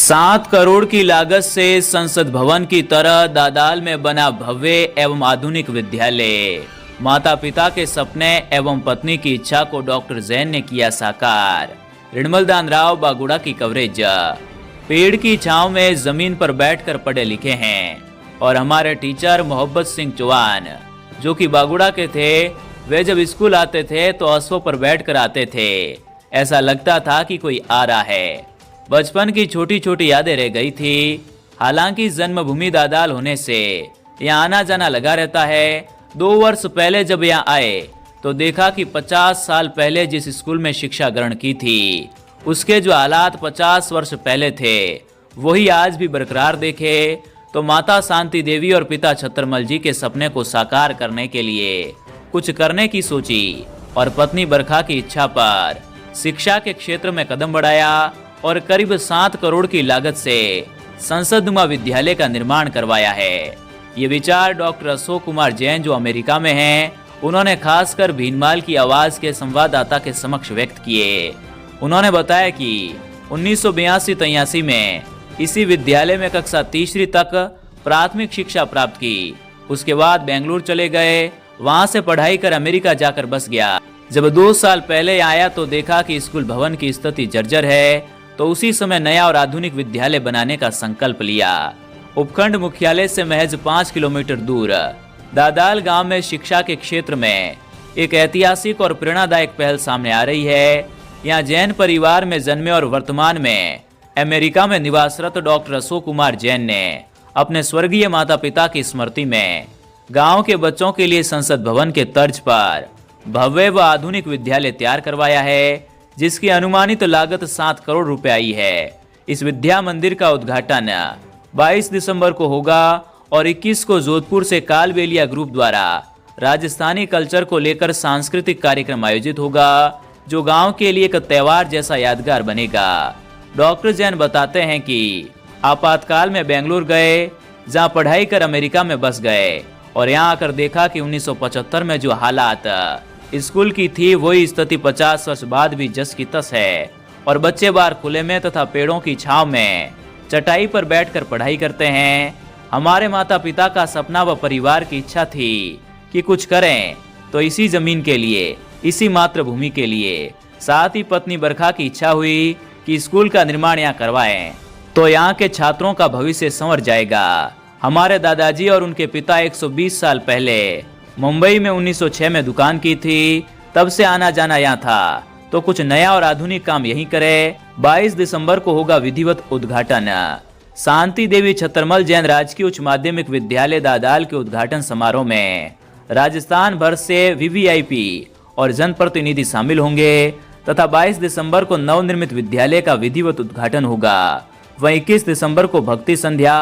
7 करोड़ की लागत से संसद भवन की तरह दादाल में बना भव्य एवं आधुनिक विद्यालय। माता पिता के सपने एवं पत्नी की इच्छा को डॉक्टर जैन ने किया साकार। रिणमलदान राव बागुड़ा की कवरेज। पेड़ की छांव में जमीन पर बैठकर पढ़े लिखे हैं और हमारे टीचर मोहब्बत सिंह चौहान जो कि बागुड़ा के थे, वे जब स्कूल आते थे तो अश्वों पर बैठकर आते थे। ऐसा लगता था कि कोई आ रहा है। बचपन की छोटी छोटी यादें रह गई थी। हालांकि जन्मभूमि दादाल होने से यहाँ आना जाना लगा रहता है। 2 वर्ष पहले जब यहाँ आए तो देखा कि 50 साल पहले जिस स्कूल में शिक्षा ग्रहण की थी उसके जो हालात 50 वर्ष पहले थे वही आज भी बरकरार देखे तो माता शांति देवी और पिता छतरमल जी के सपने को साकार करने के लिए कुछ करने की सोची और पत्नी बरखा की इच्छा पर शिक्षा के क्षेत्र में कदम बढ़ाया और करीब 7 करोड़ की लागत से संसदनुमा विद्यालय का निर्माण करवाया है। ये विचार डॉक्टर अशोक कुमार जैन जो अमेरिका में हैं, उन्होंने खासकर भीनमाल की आवाज के संवाददाता के समक्ष व्यक्त किए। उन्होंने बताया कि 1982-83 में इसी विद्यालय में कक्षा तीसरी तक प्राथमिक शिक्षा प्राप्त की। उसके बाद बेंगलुरु चले गए, वहां से पढ़ाई कर अमेरिका जाकर बस गया। जब 2 साल पहले आया तो देखा कि स्कूल भवन की स्थिति जर्जर है, तो उसी समय नया और आधुनिक विद्यालय बनाने का संकल्प लिया। उपखंड मुख्यालय से महज 5 किलोमीटर दूर दादाल गांव में शिक्षा के क्षेत्र में एक ऐतिहासिक और प्रेरणादायक पहल सामने आ रही है। यहाँ जैन परिवार में जन्मे और वर्तमान में अमेरिका में निवासरत डॉक्टर अशोक कुमार जैन ने अपने स्वर्गीय माता पिता की स्मृति में गांव के बच्चों के लिए संसद भवन के तर्ज पर भव्य व आधुनिक विद्यालय तैयार करवाया है, जिसकी अनुमानित लागत 7 करोड़ रुपए आई है। इस विद्या मंदिर का उद्घाटन 22 दिसंबर को होगा और 21 को जोधपुर से कालबेलिया ग्रुप द्वारा राजस्थानी कल्चर को लेकर सांस्कृतिक कार्यक्रम आयोजित होगा, जो गांव के लिए एक त्योहार जैसा यादगार बनेगा। डॉक्टर जैन बताते हैं कि आपातकाल में बेंगलुरु गए, जहां पढ़ाई कर अमेरिका में बस गए और यहां आकर देखा कि 1975 में जो हालात स्कूल की थी वही स्थिति 50 वर्ष बाद भी जस की तस है और बच्चे बाहर खुले में तथा पेड़ों की छांव में चटाई पर बैठकर पढ़ाई करते हैं। हमारे माता पिता का सपना व परिवार की इच्छा थी कि कुछ करें तो इसी जमीन के लिए, इसी मातृभूमि के लिए। साथ ही पत्नी बरखा की इच्छा हुई कि स्कूल का निर्माण यहाँ करवाएं तो यहाँ के छात्रों का भविष्य संवर जाएगा। हमारे दादाजी और उनके पिता 120 साल पहले मुंबई में 1906 में दुकान की थी, तब से आना जाना यहाँ था, तो कुछ नया और आधुनिक काम यहीं करे। 22 दिसंबर को होगा विधिवत उद्घाटन। शांति देवी छतरमल जैन राजकीय उच्च माध्यमिक विद्यालय दादाल के उद्घाटन समारोह में राजस्थान भर से वीवीआईपी और जनप्रतिनिधि शामिल होंगे तथा 22 दिसंबर को नवनिर्मित विद्यालय का विधिवत उद्घाटन होगा। वहीं 21 दिसंबर को भक्ति संध्या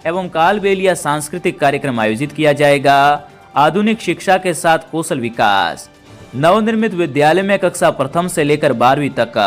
एवं कालबेलिया सांस्कृतिक कार्यक्रम आयोजित किया जाएगा। आधुनिक शिक्षा के साथ कौशल विकास। नवनिर्मित विद्यालय में कक्षा प्रथम से लेकर 12वीं तक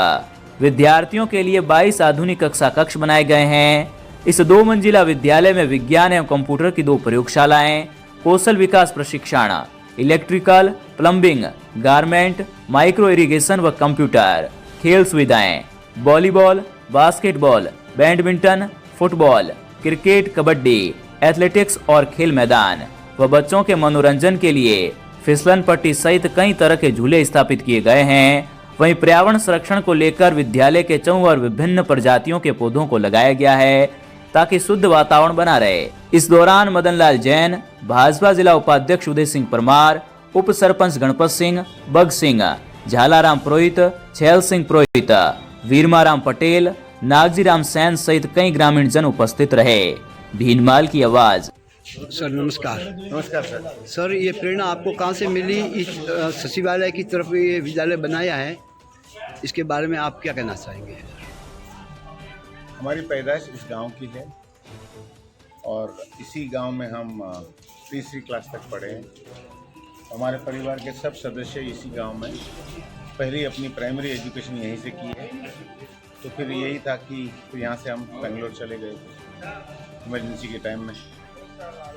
विद्यार्थियों के लिए 22 आधुनिक कक्षा कक्ष बनाए गए हैं। इस 2 मंजिला विद्यालय में विज्ञान एवं कंप्यूटर की 2 प्रयोगशालाएं, कौशल विकास प्रशिक्षण, electrical, plumbing, garment, micro irrigation व कंप्यूटर, खेल सुविधाएं, volleyball, basketball, badminton, football, cricket, kabaddi, athletics और खेल मैदान व बच्चों के मनोरंजन के लिए फिसलन पट्टी सहित कई तरह के झूले स्थापित किए गए हैं। वहीं पर्यावरण संरक्षण को लेकर विद्यालय के चौर विभिन्न प्रजातियों के पौधों को लगाया गया है ताकि शुद्ध वातावरण बना रहे। इस दौरान मदन लाल जैन, भाजपा जिला उपाध्यक्ष उदय सिंह परमार, उप सरपंच गणपत सिंह, बग सिंह, झालाराम पुरोहित, छैल सिंह पुरोहित, वीरमाराम पटेल, नागजीराम सैन सहित कई ग्रामीण जन उपस्थित रहे। भीनमाल की आवाज। सर नमस्कार। नमस्कार सर। सर ये प्रेरणा आपको कहाँ से मिली? इस सचिवालय की तरफ ये विद्यालय बनाया है, इसके बारे में आप क्या कहना चाहेंगे? हमारी पैदाइश इस गांव की है और इसी गांव में हम तीसरी क्लास तक पढ़े हैं। हमारे परिवार के सब सदस्य इसी गांव में पहली अपनी प्राइमरी एजुकेशन यहीं से की है। तो फिर यही था कि फिर यहाँ से हम बेंगलोर चले गए थे इमरजेंसी के टाइम में।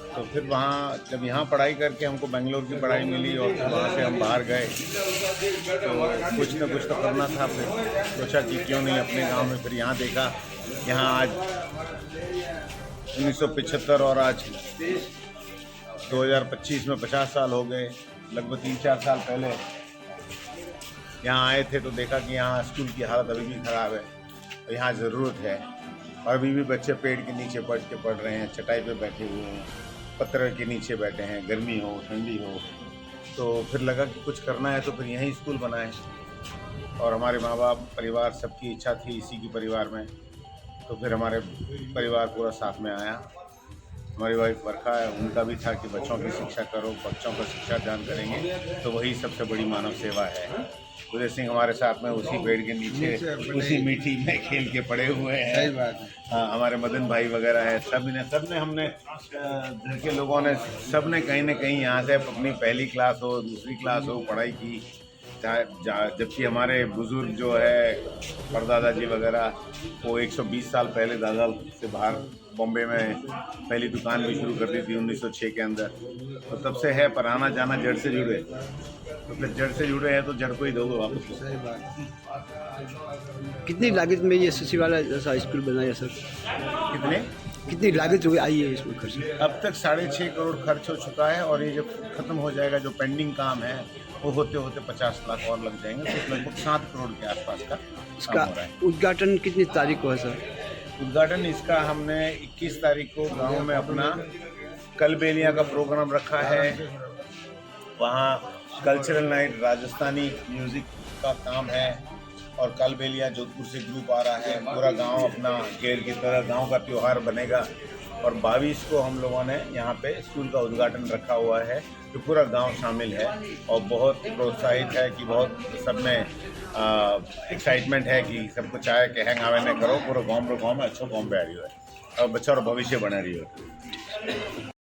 तो फिर वहाँ जब यहाँ पढ़ाई करके हमको बेंगलोर की पढ़ाई मिली और फिर वहाँ से हम बाहर गए तो कुछ न कुछ तो करना था। फिर सोचा कि क्यों नहीं अपने गांव में, फिर यहाँ देखा यहाँ आज 1975 और आज 2025 में 50 साल हो गए। लगभग 3-4 साल पहले यहाँ आए थे तो देखा कि यहाँ स्कूल की हालत अभी भी ख़राब है और यहाँ ज़रूरत है। और अभी भी बच्चे पेड़ के नीचे बैठ के पढ़ रहे हैं, चटाई पे बैठे हुए हैं, पत्थर के नीचे बैठे हैं, गर्मी हो ठंडी हो। तो फिर लगा कि कुछ करना है तो फिर यहीं स्कूल बनाए। और हमारे माँ बाप परिवार सबकी इच्छा थी इसी की परिवार में, तो फिर हमारे परिवार पूरा साथ में आया। हमारी वाइफ वर्षा है, उनका भी था कि बच्चों की शिक्षा करो, बच्चों को शिक्षा दान करेंगे तो वही सबसे बड़ी मानव सेवा है। उदय सिंह हमारे साथ में उसी पेड़ के नीचे उसी मिट्टी में खेल के पड़े हुए हैं। सही बात है। हाँ, हमारे मदन भाई वगैरह है, सबने हमने घर के लोगों ने सबने कहीं ना कहीं यहाँ से अपनी पहली क्लास हो दूसरी क्लास हो पढ़ाई की। जबकि हमारे बुज़ुर्ग जो है परदादा जी वगैरह वो 120 साल पहले दादा से बाहर बॉम्बे में पहली दुकान भी शुरू कर दी थी 1906 के अंदर। तो तब से है, पर आना जाना जड़ से जुड़े, तो फिर जड़ से जुड़े हैं तो जड़ को ही दोगे वापस। सही बात। कितनी लागत में ये सचिवालय जैसा स्कूल बनाया सर? कितनी लागत जो आई है इसमें खर्च? अब तक 6.5 करोड़ खर्च हो चुका है और ये जब खत्म हो जाएगा जो पेंडिंग काम है वो होते होते 50 लाख और लग जाएंगे, तो लगभग 7 करोड़ के आसपास का इसका काम हो रहा है। उद्घाटन कितनी तारीख को है सर? उद्घाटन इसका हमने 21 तारीख को गांव में अपना कलबेलिया का प्रोग्राम रखा है। वहाँ कल्चरल नाइट राजस्थानी म्यूज़िक का काम है और कलबेलिया जोधपुर से ग्रुप आ रहा है। पूरा गांव अपना गेर की तरह गांव का त्यौहार बनेगा। और 22 को हम लोगों ने यहाँ पे स्कूल का उद्घाटन रखा हुआ है, जो पूरा गांव शामिल है और बहुत प्रोत्साहित है कि बहुत सब में एक्साइटमेंट है कि सब कुछ आए कि हैंग आवे ने करो पूरा गाँव में अच्छो गाँव पे आ रही है और बच्चा और भविष्य बना रही है।